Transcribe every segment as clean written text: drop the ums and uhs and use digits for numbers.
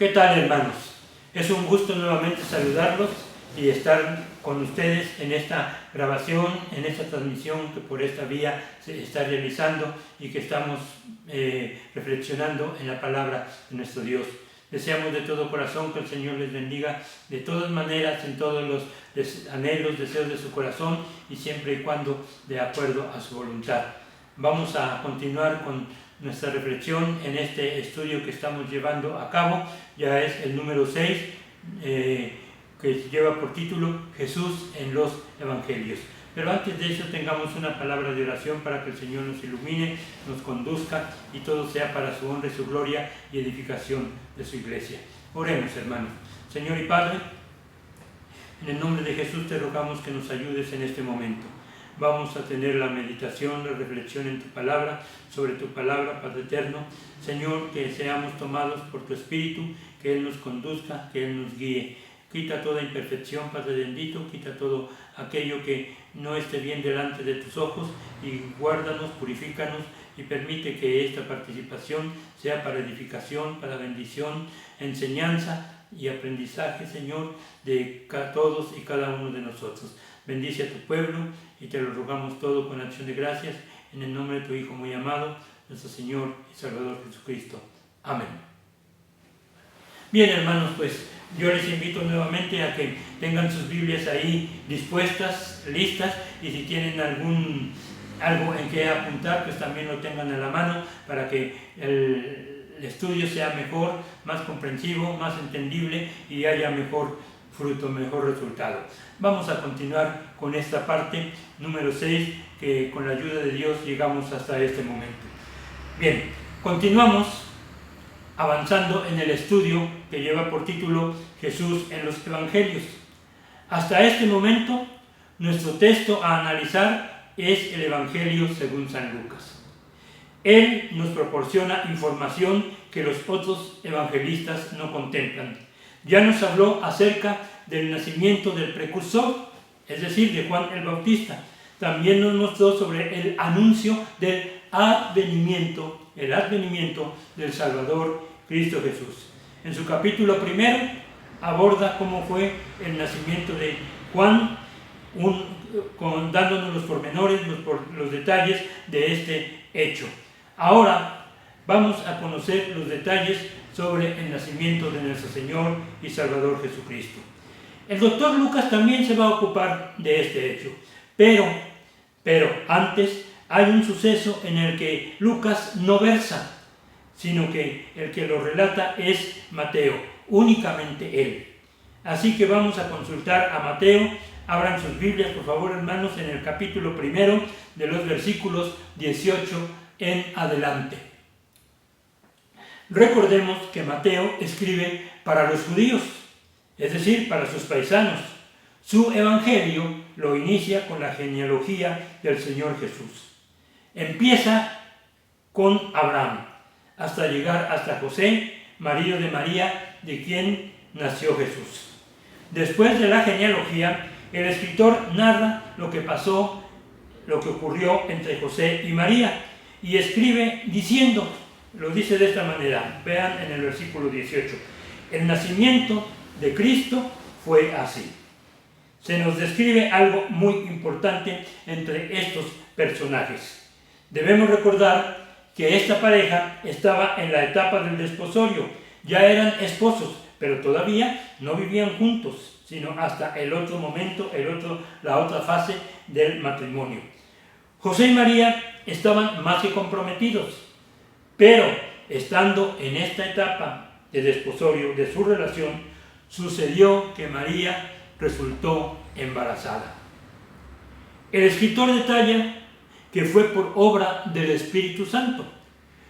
¿Qué tal, hermanos? Es un gusto nuevamente saludarlos y estar con ustedes en esta grabación, en esta transmisión que por esta vía se está realizando y que estamos reflexionando en la palabra de nuestro Dios. Deseamos de todo corazón que el Señor les bendiga de todas maneras, en todos los anhelos, deseos de su corazón y siempre y cuando de acuerdo a su voluntad. Vamos a continuar con nuestra reflexión en este estudio que estamos llevando a cabo. Ya es el número 6, que lleva por título Jesús en los Evangelios. Pero antes de eso tengamos una palabra de oración para que el Señor nos ilumine, nos conduzca y todo sea para su honra y su gloria y edificación de su iglesia. Oremos, hermanos. Señor y Padre, en el nombre de Jesús te rogamos que nos ayudes en este momento. Vamos a tener la meditación, la reflexión en tu palabra, sobre tu palabra, Padre eterno. Señor, que seamos tomados por tu Espíritu, que Él nos conduzca, que Él nos guíe. Quita toda imperfección, Padre bendito, quita todo aquello que no esté bien delante de tus ojos y guárdanos, purifícanos y permite que esta participación sea para edificación, para bendición, enseñanza y aprendizaje, Señor, de todos y cada uno de nosotros. Bendice a tu pueblo y te lo rogamos todo con acción de gracias en el nombre de tu Hijo muy amado, nuestro Señor y Salvador Jesucristo. Amén. Bien, hermanos, pues yo les invito nuevamente a que tengan sus Biblias ahí dispuestas, listas, y si tienen algo en que apuntar, pues también lo tengan a la mano para que el estudio sea mejor, más comprensivo, más entendible y haya mejor fruto, mejor resultado. Vamos a continuar con esta parte número 6, que con la ayuda de Dios llegamos hasta este momento. Bien, continuamos avanzando en el estudio que lleva por título Jesús en los Evangelios. Hasta este momento, nuestro texto a analizar es el Evangelio según San Lucas. Él nos proporciona información que los otros evangelistas no contemplan. Ya nos habló acerca del nacimiento del precursor, es decir, de Juan el Bautista. También nos mostró sobre el anuncio del advenimiento del Salvador Cristo Jesús. En su capítulo 1 aborda cómo fue el nacimiento de Juan, dándonos los pormenores, los detalles de este hecho. Ahora vamos a conocer los detalles sobre el nacimiento de nuestro Señor y Salvador Jesucristo. El doctor Lucas también se va a ocupar de este hecho, pero antes hay un suceso en el que Lucas no versa, sino que el que lo relata es Mateo, únicamente él. Así que vamos a consultar a Mateo. Abran sus Biblias, por favor, hermanos, en el capítulo 1, de los versículos 18 en adelante. Recordemos que Mateo escribe para los judíos, es decir, para sus paisanos. Su evangelio lo inicia con la genealogía del Señor Jesús. Empieza con Abraham, hasta llegar hasta José, marido de María, de quien nació Jesús. Después de la genealogía, el escritor narra lo que ocurrió entre José y María, y escribe diciendo, lo dice de esta manera, vean en el versículo 18, el nacimiento de Cristo fue así. Se nos describe algo muy importante entre estos personajes. Debemos recordar que esta pareja estaba en la etapa del desposorio, ya eran esposos, pero todavía no vivían juntos, sino hasta el otro momento, la otra fase del matrimonio. José y María estaban más que comprometidos, pero estando en esta etapa de desposorio de su relación, sucedió que María resultó embarazada. El escritor detalla que fue por obra del Espíritu Santo.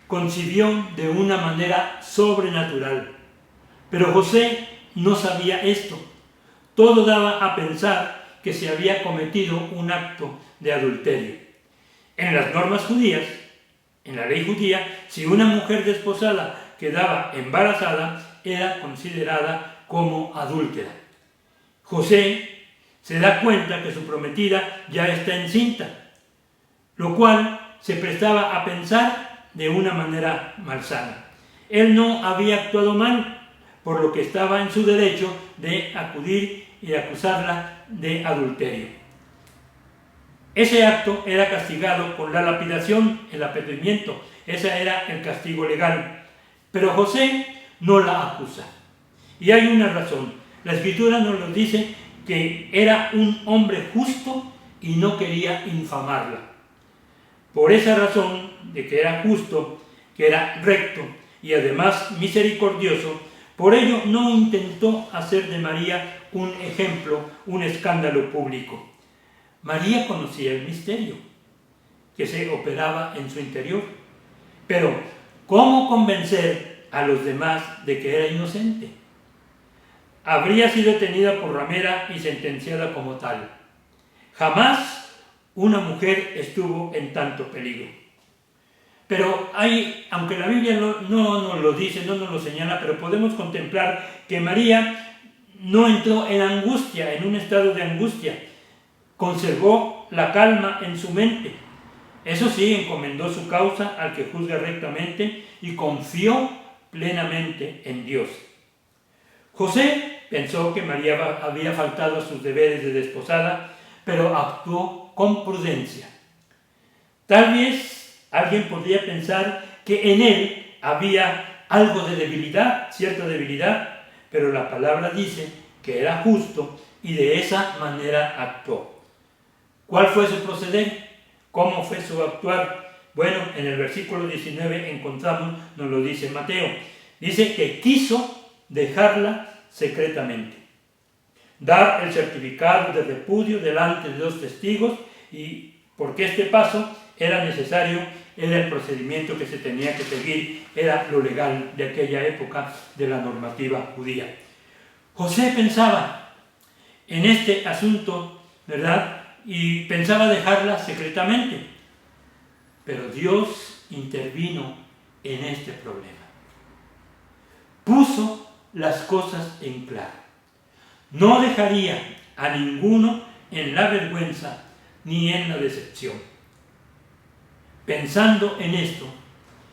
Concibió de una manera sobrenatural. Pero José no sabía esto. Todo daba a pensar que se había cometido un acto de adulterio. En las normas judías, en la ley judía, si una mujer desposada quedaba embarazada, era considerada como adúltera. José se da cuenta que su prometida ya está encinta, lo cual se prestaba a pensar de una manera malsana. Él no había actuado mal, por lo que estaba en su derecho de acudir y acusarla de adulterio. Ese acto era castigado con la lapidación, el apedreamiento. Ese era el castigo legal. Pero José no la acusa. Y hay una razón. La Escritura nos dice que era un hombre justo y no quería infamarla. Por esa razón de que era justo, que era recto y además misericordioso, por ello no intentó hacer de María un ejemplo, un escándalo público. María conocía el misterio que se operaba en su interior. Pero, ¿cómo convencer a los demás de que era inocente? Habría sido tenida por ramera y sentenciada como tal. Jamás una mujer estuvo en tanto peligro. Pero aunque la Biblia no nos lo dice, no nos lo señala, pero podemos contemplar que María no entró en angustia, en un estado de angustia. Conservó la calma en su mente. Eso sí, encomendó su causa al que juzga rectamente y confió plenamente en Dios. José pensó que María había faltado a sus deberes de desposada, pero actuó con prudencia. Tal vez alguien podría pensar que en él había algo de debilidad, cierta debilidad, pero la palabra dice que era justo y de esa manera actuó. ¿Cuál fue su proceder? ¿Cómo fue su actuar? Bueno, en el versículo 19 encontramos, nos lo dice Mateo, dice que quiso dejarla secretamente, dar el certificado de repudio delante de 2 testigos, y porque este paso era necesario, era el procedimiento que se tenía que seguir, era lo legal de aquella época de la normativa judía. José pensaba en este asunto, ¿verdad? Y pensaba dejarla secretamente, pero Dios intervino en este problema. Puso las cosas en claro. No dejaría a ninguno en la vergüenza ni en la decepción. Pensando en esto,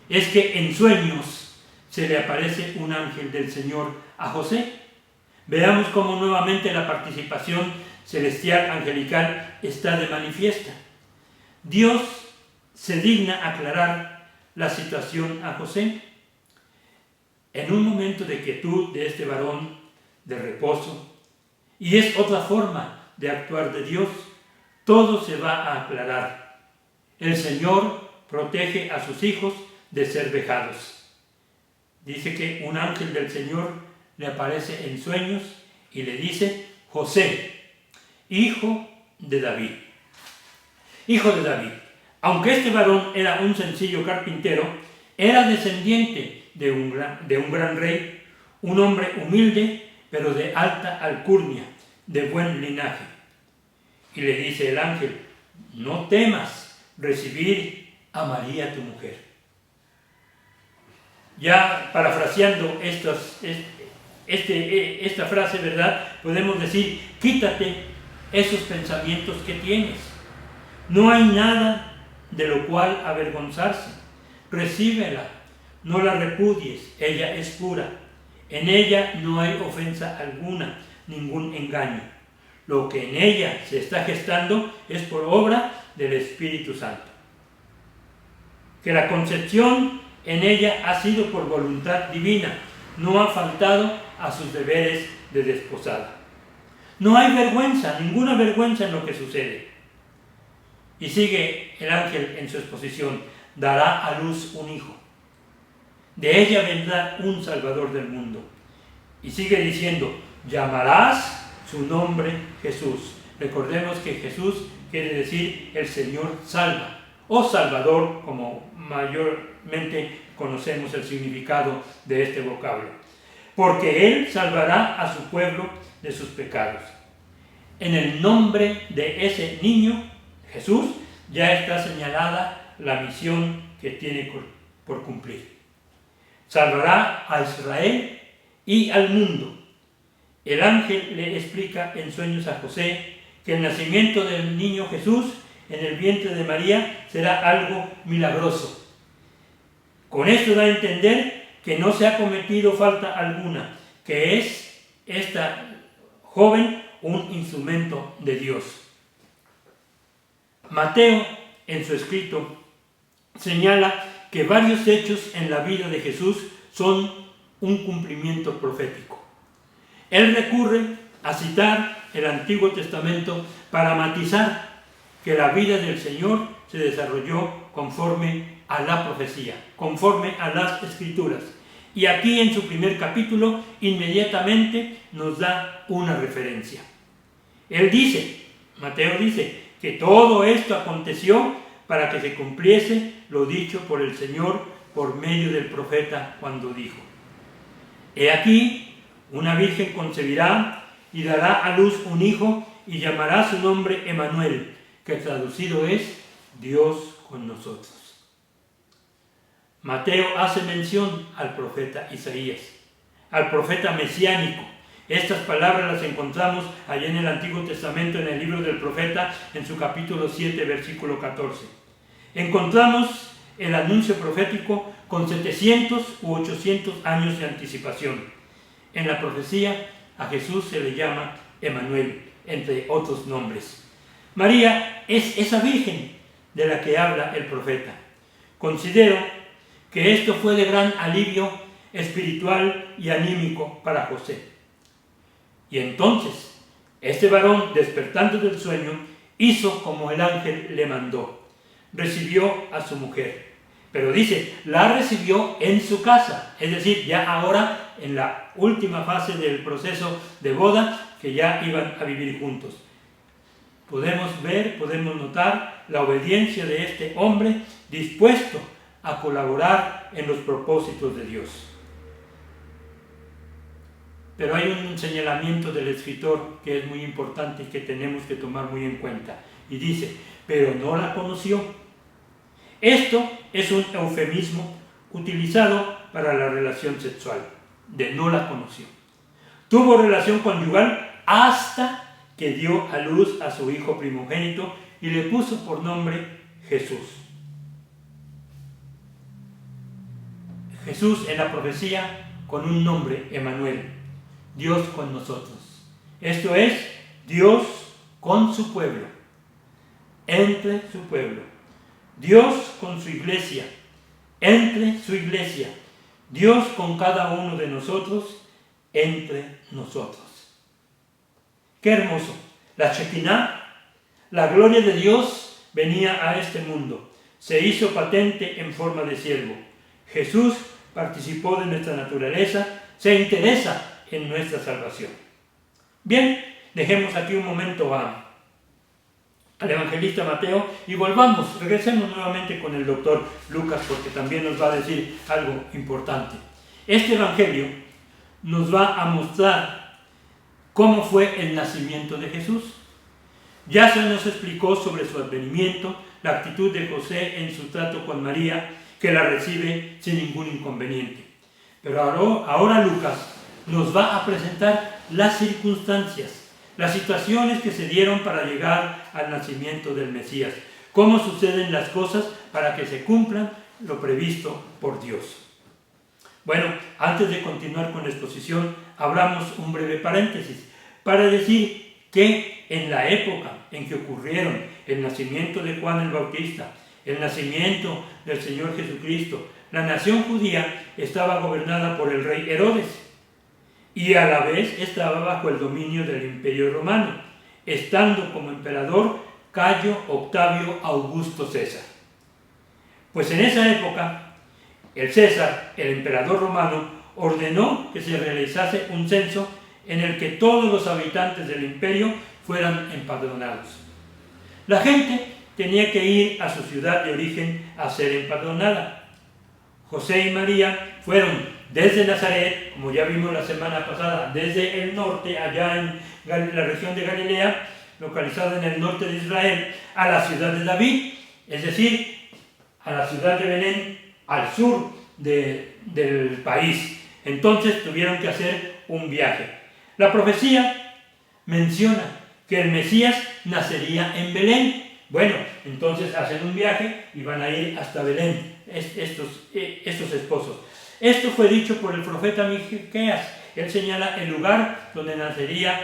es que en sueños se le aparece un ángel del Señor a José. Veamos cómo nuevamente la participación celestial angelical está de manifiesta. Dios se digna aclarar la situación a José. En un momento de quietud de este varón, de reposo, y es otra forma de actuar de Dios, todo se va a aclarar. El Señor protege a sus hijos de ser vejados. Dice que un ángel del Señor le aparece en sueños y le dice: José, hijo de David. Hijo de David. Aunque este varón era un sencillo carpintero, era descendiente de un gran rey, un hombre humilde, pero de alta alcurnia, de buen linaje. Y le dice el ángel: no temas recibir a María tu mujer. Ya parafraseando esta frase, ¿verdad? Podemos decir: quítate esos pensamientos que tienes. No hay nada de lo cual avergonzarse. Recíbela, no la repudies, ella es pura. En ella no hay ofensa alguna, ningún engaño. Lo que en ella se está gestando es por obra del Espíritu Santo. Que la concepción en ella ha sido por voluntad divina, no ha faltado a sus deberes de desposada. No hay vergüenza, ninguna vergüenza en lo que sucede. Y sigue el ángel en su exposición: dará a luz un hijo. De ella vendrá un Salvador del mundo. Y sigue diciendo: llamarás su nombre Jesús. Recordemos que Jesús quiere decir el Señor salva, o Salvador, como mayormente conocemos el significado de este vocablo. Porque Él salvará a su pueblo de sus pecados. En el nombre de ese niño, Jesús, ya está señalada la misión que tiene por cumplir. Salvará a Israel y al mundo. El ángel le explica en sueños a José que el nacimiento del niño Jesús en el vientre de María será algo milagroso. Con esto da a entender que no se ha cometido falta alguna, que es esta joven un instrumento de Dios. Mateo, en su escrito, señala que varios hechos en la vida de Jesús son un cumplimiento profético. Él recurre a citar el Antiguo Testamento para matizar que la vida del Señor se desarrolló conforme a la profecía, conforme a las Escrituras. Y aquí en su primer capítulo inmediatamente nos da una referencia. Él dice, Mateo dice, que todo esto aconteció para que se cumpliese lo dicho por el Señor por medio del profeta cuando dijo: He aquí, una virgen concebirá y dará a luz un hijo y llamará su nombre Emmanuel, que traducido es Dios con nosotros. Mateo hace mención al profeta Isaías, al profeta mesiánico. Estas palabras las encontramos allá en el Antiguo Testamento, en el libro del profeta, en su capítulo 7, versículo 14. Encontramos el anuncio profético con 700 u 800 años de anticipación. En la profecía a Jesús se le llama Emmanuel, entre otros nombres. María es esa virgen de la que habla el profeta. Considero que esto fue de gran alivio espiritual y anímico para José. Y entonces, este varón, despertando del sueño, hizo como el ángel le mandó. Recibió a su mujer. Pero dice, la recibió en su casa. Es decir, ya ahora en la última fase del proceso de boda, que ya iban a vivir juntos. Podemos ver, podemos notar la obediencia de este hombre dispuesto a colaborar en los propósitos de Dios. Pero hay un señalamiento del escritor que es muy importante y que tenemos que tomar muy en cuenta. Y dice, pero no la conoció. Esto es un eufemismo utilizado para la relación sexual, de no la conoció. Tuvo relación conyugal hasta que dio a luz a su hijo primogénito y le puso por nombre Jesús. Jesús en la profecía con un nombre, Emmanuel, Dios con nosotros. Esto es, Dios con su pueblo, entre su pueblo. Dios con su iglesia, entre su iglesia. Dios con cada uno de nosotros, entre nosotros. ¡Qué hermoso! La Shekinah, la gloria de Dios, venía a este mundo. Se hizo patente en forma de siervo. Jesús participó de nuestra naturaleza, se interesa en nuestra salvación. Bien, dejemos aquí un momento al evangelista Mateo y regresemos nuevamente con el doctor Lucas, porque también nos va a decir algo importante. Este evangelio nos va a mostrar cómo fue el nacimiento de Jesús. Ya se nos explicó sobre su advenimiento, la actitud de José en su trato con María, que la recibe sin ningún inconveniente. Pero ahora Lucas nos va a presentar las circunstancias, las situaciones que se dieron para llegar al nacimiento del Mesías, cómo suceden las cosas para que se cumplan lo previsto por Dios. Bueno, antes de continuar con la exposición, abramos un breve paréntesis para decir que en la época en que ocurrieron el nacimiento de Juan el Bautista, el nacimiento del Señor Jesucristo, la nación judía estaba gobernada por el rey Herodes y a la vez estaba bajo el dominio del Imperio Romano, estando como emperador Cayo Octavio Augusto César. Pues en esa época, el César, el emperador romano, ordenó que se realizase un censo en el que todos los habitantes del imperio fueran empadronados. La gente tenía que ir a su ciudad de origen a ser empadronada. José y María fueron desde Nazaret, como ya vimos la semana pasada, desde el norte, allá en la región de Galilea, localizada en el norte de Israel, a la ciudad de David, es decir, a la ciudad de Belén, al sur del país. Entonces tuvieron que hacer un viaje. La profecía menciona que el Mesías nacería en Belén. Bueno, entonces hacen un viaje y van a ir hasta Belén, estos esposos. Esto fue dicho por el profeta Miqueas él señala el lugar donde nacería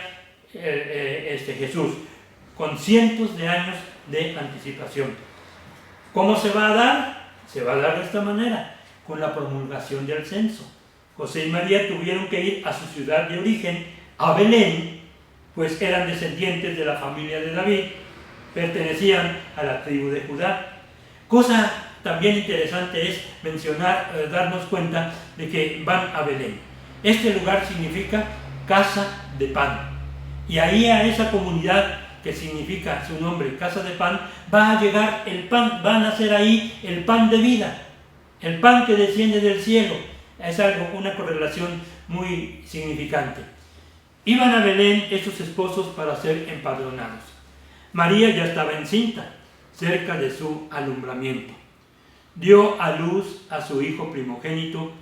Jesús, con cientos de años de anticipación. ¿Cómo se va a dar? Se va a dar de esta manera, con la promulgación del censo. José y María tuvieron que ir a su ciudad de origen, a Belén, pues eran descendientes de la familia de David, pertenecían a la tribu de Judá. Cosa también interesante es mencionar, darnos cuenta de que van a Belén. Este lugar significa casa de pan. Y ahí a esa comunidad que significa su nombre, casa de pan, va a llegar el pan, va a nacer ahí el pan de vida, el pan que desciende del cielo. Es algo, una correlación muy significante. Iban a Belén estos esposos para ser empadronados. María ya estaba encinta, cerca de su alumbramiento. Dio a luz a su hijo primogénito,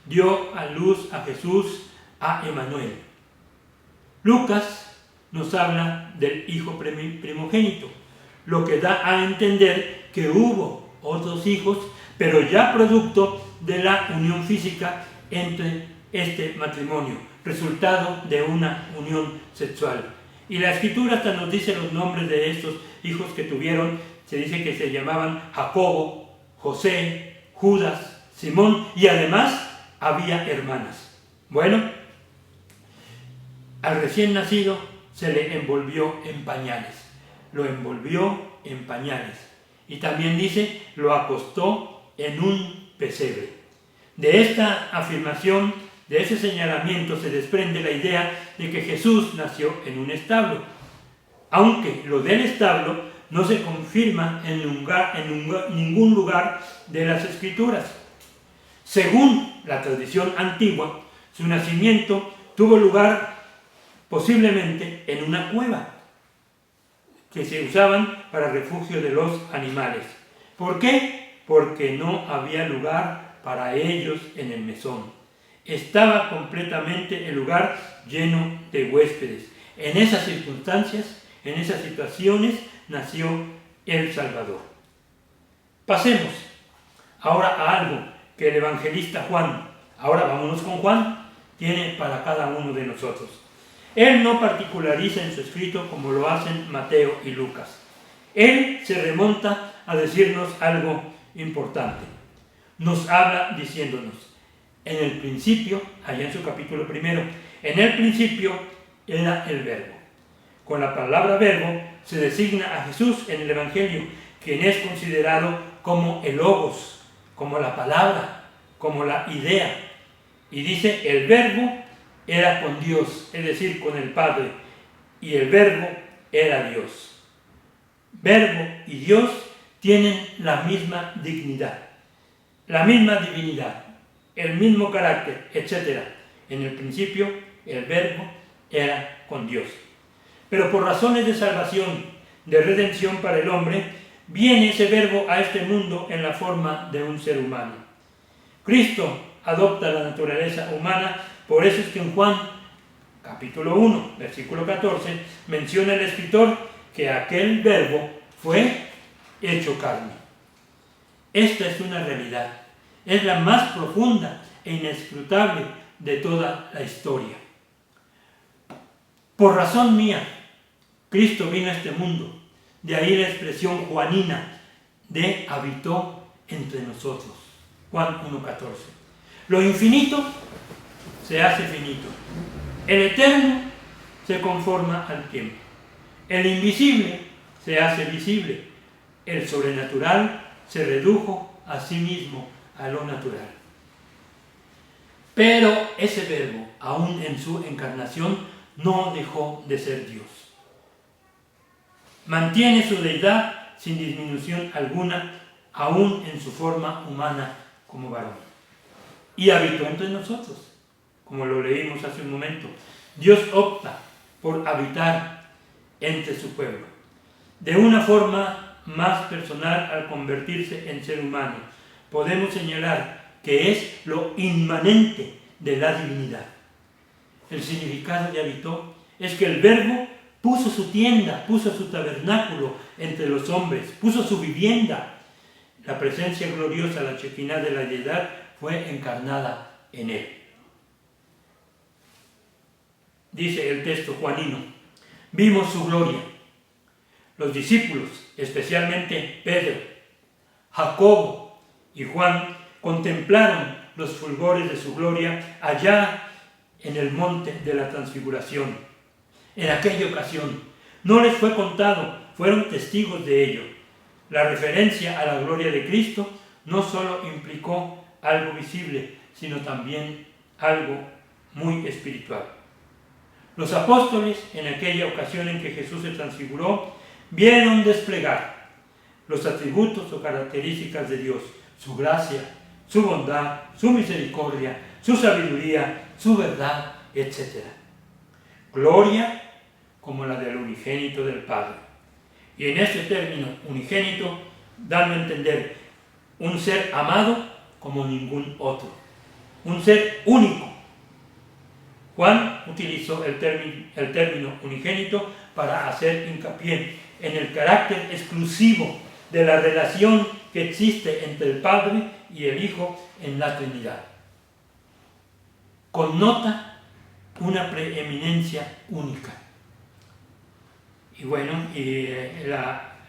dio a luz a Jesús, a Emmanuel. Lucas nos habla del hijo primogénito, lo que da a entender que hubo otros hijos, pero ya producto de la unión física entre este matrimonio, resultado de una unión sexual. Y la Escritura hasta nos dice los nombres de estos hijos que tuvieron. Se dice que se llamaban Jacobo, José, Judas, Simón, y además había hermanas. Bueno, al recién nacido se le envolvió en pañales, lo envolvió en pañales, y también dice, lo acostó en un pesebre. De esta afirmación, de ese señalamiento, se desprende la idea de que Jesús nació en un establo, aunque lo del establo no se confirma en ningún lugar de las Escrituras. Según la tradición antigua, su nacimiento tuvo lugar posiblemente en una cueva que se usaban para refugio de los animales. ¿Por qué? Porque no había lugar para ellos en el mesón. Estaba completamente el lugar lleno de huéspedes. En esas circunstancias, en esas situaciones, nació el Salvador. Pasemos ahora a algo que el evangelista Juan, ahora vámonos con Juan, tiene para cada uno de nosotros. Él no particulariza en su escrito como lo hacen Mateo y Lucas. Él se remonta a decirnos algo importante. Nos habla diciéndonos, en el principio, allá en su capítulo 1, en el principio era el verbo. Con la palabra verbo se designa a Jesús en el Evangelio, quien es considerado como el logos, como la palabra, como la idea. Y dice, el verbo era con Dios, es decir, con el Padre, y el verbo era Dios. Verbo y Dios tienen la misma dignidad, la misma divinidad, el mismo carácter, etc. En el principio, el verbo era con Dios. Pero por razones de salvación, de redención para el hombre, viene ese verbo a este mundo en la forma de un ser humano. Cristo adopta la naturaleza humana, por eso es que en Juan, capítulo 1, versículo 14, menciona el escritor que aquel verbo fue hecho carne. Esta es una realidad, es la más profunda e inescrutable de toda la historia. Por razón mía, Cristo vino a este mundo, de ahí la expresión juanina de habitó entre nosotros. Juan 1:14. Lo infinito se hace finito. El eterno se conforma al tiempo. El invisible se hace visible. El sobrenatural se redujo a sí mismo a lo natural. Pero ese verbo, aún en su encarnación, no dejó de ser Dios. Mantiene su deidad sin disminución alguna, aún en su forma humana como varón. Y habitó entre nosotros, como lo leímos hace un momento. Dios opta por habitar entre su pueblo, de una forma más personal al convertirse en ser humano. Podemos señalar que es lo inmanente de la divinidad. El significado de habitó es que el verbo puso su tienda, puso su tabernáculo entre los hombres, puso su vivienda. La presencia gloriosa, la Shekinah de la deidad, fue encarnada en él. dice el texto juanino, vimos su gloria. Los discípulos, especialmente Pedro, Jacobo y Juan, contemplaron los fulgores de su gloria allá en el monte de la transfiguración. En aquella ocasión no les fue contado, fueron testigos de ello. La referencia a la gloria de Cristo no solo implicó algo visible, sino también algo muy espiritual. Los apóstoles, en aquella ocasión en que Jesús se transfiguró, vieron desplegar los atributos o características de Dios, su gracia, su bondad, su misericordia, su sabiduría, su verdad, etc. Gloria como la del unigénito del Padre. Y en este término, unigénito, dando a entender un ser amado como ningún otro, un ser único. Juan utilizó el término unigénito para hacer hincapié en el carácter exclusivo de la relación que existe entre el Padre y el Hijo en la Trinidad. Connota una preeminencia única. Y bueno,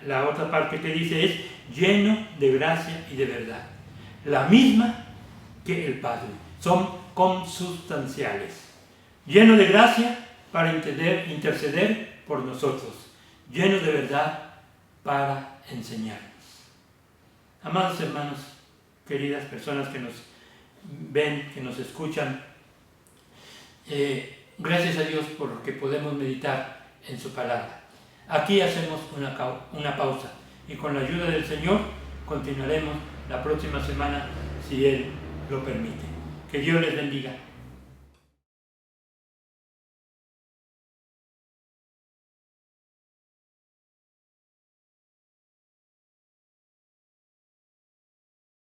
la otra parte que dice es lleno de gracia y de verdad. La misma que el Padre. Son consustanciales. Lleno de gracia para interceder por nosotros. Lleno de verdad para enseñarnos. Amados hermanos, queridas personas que nos ven, que nos escuchan, gracias a Dios porque podemos meditar en su palabra. Aquí hacemos una pausa y con la ayuda del Señor continuaremos la próxima semana si Él lo permite. Que Dios les bendiga.